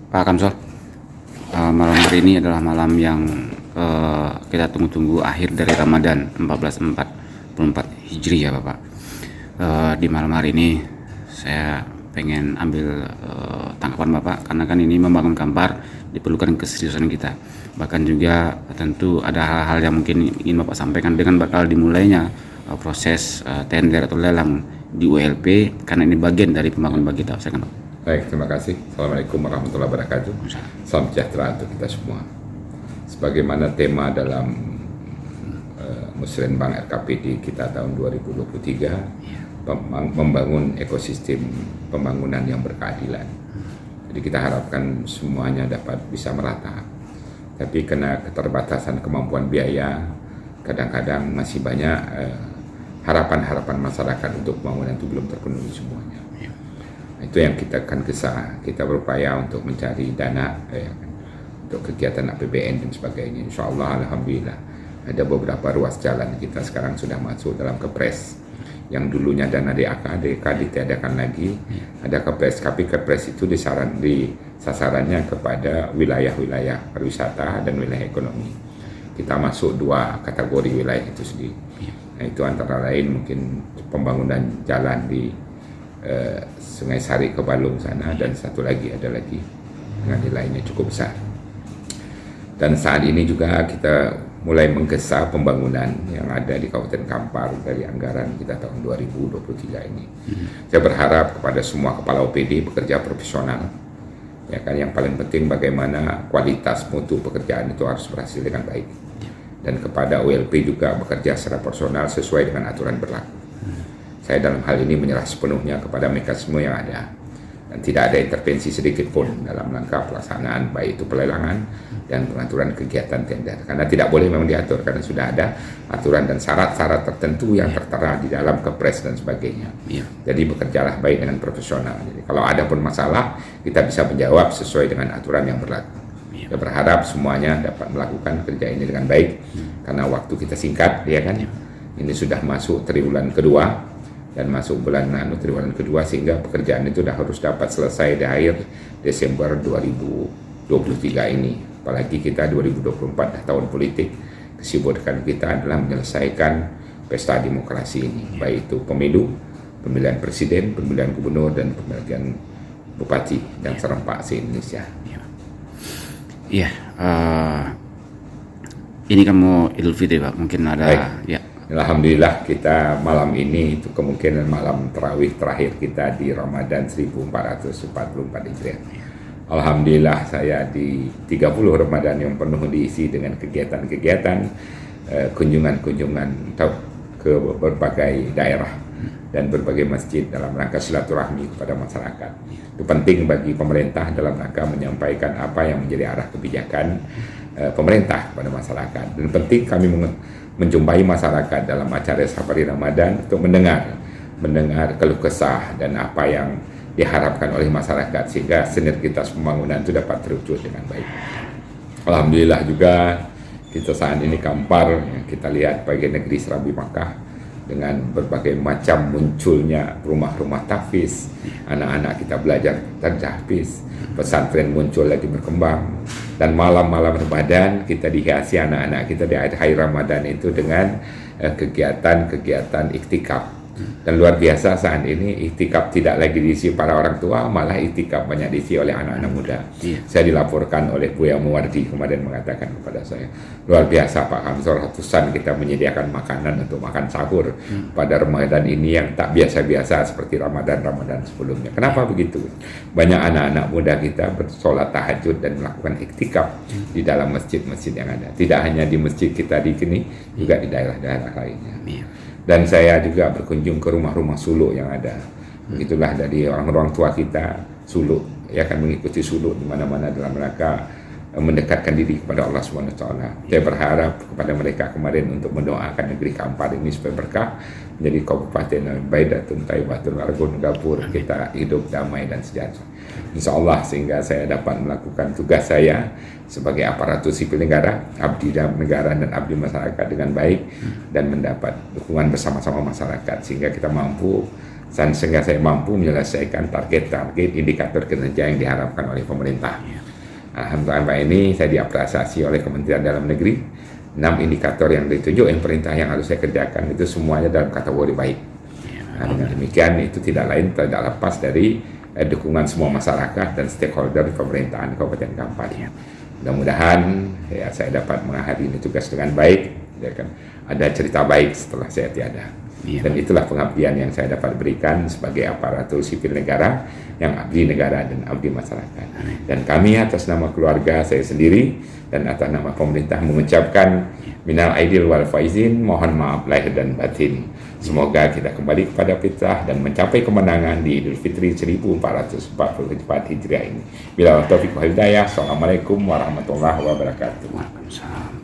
Pak Kamsol, malam hari ini adalah malam yang kita tunggu-tunggu akhir dari Ramadan 1444 Hijri ya Bapak. Di malam hari ini saya pengen ambil tanggapan Bapak, karena kan ini membangun Kampar diperlukan keseriusan kita. Bahkan juga tentu ada hal-hal yang mungkin ingin Bapak sampaikan dengan bakal dimulainya proses tender atau lelang di ULP, karena ini bagian dari pembangunan bagi kita. Saya kan Pak. Baik, terima kasih. Assalamualaikum warahmatullahi wabarakatuh. Salam sejahtera untuk kita semua. Sebagaimana tema dalam Musrenbang RKPD kita tahun 2023, membangun ekosistem pembangunan yang berkeadilan. Jadi kita harapkan semuanya dapat bisa merata. Tapi karena keterbatasan kemampuan biaya, kadang-kadang masih banyak harapan-harapan masyarakat untuk pembangunan itu belum terpenuhi semuanya. Itu yang kita akan kesah. Kita berupaya untuk mencari dana untuk kegiatan APBN dan sebagainya. Insya Allah, alhamdulillah, ada beberapa ruas jalan kita sekarang sudah masuk dalam kepres. Yang dulunya dana DK ditiadakan lagi, ada kepres. Tapi kepres itu sasarannya kepada wilayah-wilayah pariwisata dan wilayah ekonomi. Kita masuk dua kategori wilayah itu sendiri. Nah, itu antara lain mungkin pembangunan jalan di Sungai Sari ke Balung sana, dan satu lagi ada lagi dengan nilainya cukup besar. Dan saat ini juga kita mulai menggesa pembangunan yang ada di Kabupaten Kampar dari anggaran kita tahun 2023 ini. Saya berharap kepada semua kepala OPD bekerja profesional. Ya kan, yang paling penting bagaimana kualitas mutu pekerjaan itu harus berhasil dengan baik. Dan kepada ULP juga bekerja secara profesional sesuai dengan aturan berlaku. Saya dalam hal ini menyerah sepenuhnya kepada mekanisme yang ada, dan tidak ada intervensi sedikit pun dalam langkah pelaksanaan baik itu pelelangan dan pengaturan kegiatan tender, karena tidak boleh memang diatur, karena sudah ada aturan dan syarat-syarat tertentu yang tertera di dalam kepres dan sebagainya. Jadi bekerjalah baik dengan profesional. Jadi kalau ada pun masalah, kita bisa menjawab sesuai dengan aturan yang berlaku. Kita berharap semuanya dapat melakukan kerja ini dengan baik, karena waktu kita singkat, ya kan. Ini sudah masuk triwulan kedua dan masuk bulan triwulan kedua, sehingga pekerjaan itu harus dapat selesai di akhir Desember 2023 ini. Apalagi kita 2024 dah tahun politik, kesibukan kita adalah menyelesaikan pesta demokrasi ini, baik itu pemilu, pemilihan presiden, pemilihan gubernur, dan pemilihan bupati dan serempak se-Indonesia. Iya, ini kan mau Idul Fitri Pak, mungkin ada. Baik. Ya. Alhamdulillah kita malam ini itu kemungkinan malam tarawih terakhir kita di Ramadan 1444 Hijriah. Alhamdulillah saya di 30 Ramadan yang penuh diisi dengan kegiatan-kegiatan, kunjungan-kunjungan ke berbagai daerah dan berbagai masjid dalam rangka silaturahmi kepada masyarakat. Itu penting bagi pemerintah dalam rangka menyampaikan apa yang menjadi arah kebijakan pemerintah kepada masyarakat. Dan penting kami menjumpai masyarakat dalam acara safari Ramadan untuk mendengar keluh kesah dan apa yang diharapkan oleh masyarakat, sehingga sinergitas pembangunan itu dapat terwujud dengan baik. Alhamdulillah juga kita saat ini Kampar, kita lihat bagian negeri Serabi Makkah dengan berbagai macam munculnya rumah-rumah tahfiz, anak-anak kita belajar tahfiz, pesantren muncul lagi berkembang, dan malam-malam Ramadan kita dihiasi anak-anak kita di akhir Ramadan itu dengan kegiatan-kegiatan iktikaf. Dan luar biasa saat ini iktikaf tidak lagi diisi para orang tua, malah iktikaf banyak diisi oleh anak-anak muda. Saya dilaporkan oleh Buya Muwardi kemarin mengatakan kepada saya, luar biasa Pak Kamsol, ratusan kita menyediakan makanan untuk makan sahur pada Ramadan ini yang tak biasa-biasa seperti Ramadan-Ramadan sebelumnya. Kenapa begitu? Banyak anak-anak muda kita bersolat tahajud dan melakukan iktikaf di dalam masjid-masjid yang ada. Tidak hanya di masjid kita di sini, juga di daerah-daerah lainnya. Dan saya juga berkunjung ke rumah-rumah suluk yang ada. Begitulah dari orang-orang tua kita suluk, ya kan, mengikuti suluk di mana-mana dalam rangka mendekatkan diri kepada Allah Subhanahu Wa Taala. Saya berharap kepada mereka kemarin untuk mendoakan negeri Kampar ini supaya berkah, menjadi kabupaten Baidatun Thayyibatun Argun Gapur, kita hidup damai dan sejahtera. Insya Allah, sehingga saya dapat melakukan tugas saya sebagai aparatur sipil negara, abdi negara dan abdi masyarakat dengan baik, dan mendapat dukungan bersama-sama masyarakat, sehingga kita mampu dan sehingga saya mampu menyelesaikan target-target indikator kinerja yang diharapkan oleh pemerintah. Alhamdulillah ini saya diapresiasi oleh Kementerian Dalam Negeri. 6 indikator yang ditunjuk yang perintah yang harus saya kerjakan itu semuanya dalam kategori baik. Nah, dengan demikian itu tidak lain tidak lepas dari dukungan semua masyarakat dan stakeholder di pemerintahan Kabupaten Kampar. Mudah-mudahan ya saya dapat menghadiri tugas dengan baik. Ya kan, ada cerita baik setelah saya tiada. Dan itulah pengabdian yang saya dapat berikan sebagai aparatur sipil negara yang abdi negara dan abdi masyarakat. Dan kami atas nama keluarga saya sendiri dan atas nama pemerintah mengucapkan minal aidil wal faizin, mohon maaf lahir dan batin. Semoga kita kembali kepada fitrah dan mencapai kemenangan di Idul Fitri 1444 Hijriah ini. Bila taufiq wal hidayah. Assalamualaikum warahmatullahi wabarakatuh. Waalaikumsalam.